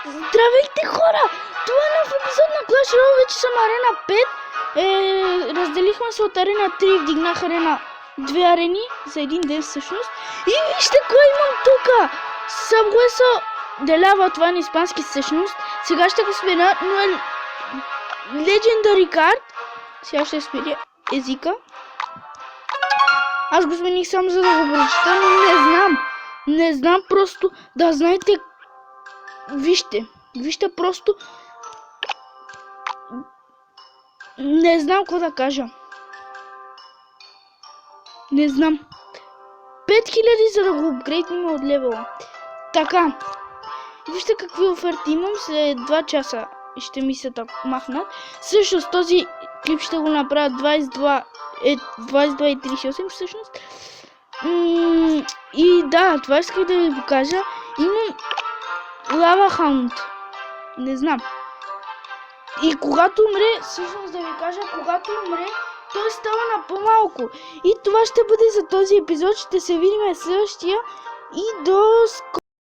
Здравейте хора! Това е нов епизод на Clash Royale, вече съм арена 5. Разделихме се от арена 3 и вдигнах арена 2 арени за един ден всъщност. И вижте кой имам тука! Събуесо Делява, това е на испански всъщност. Сега ще го сменя, но е Legendary Card. Сега ще сменя езика. Аз го смених само за да го прочета, но не знам просто да знаете. Вижте просто. Не знам какво да кажа. Не знам. 5000 за да го апгрейднем от левела. Така. Вижте какви оферти имам. След 2 часа ще ми се махнат. Също с този клип ще го направя 22:38 всъщност. И да, това исках да ви покажа. Имам Лава Хаунд. Не знам. И когато умре, всъщност да ви кажа, когато умре, той става на по-малко. И това ще бъде за този епизод. Ще се видим в следващия. И до скоро.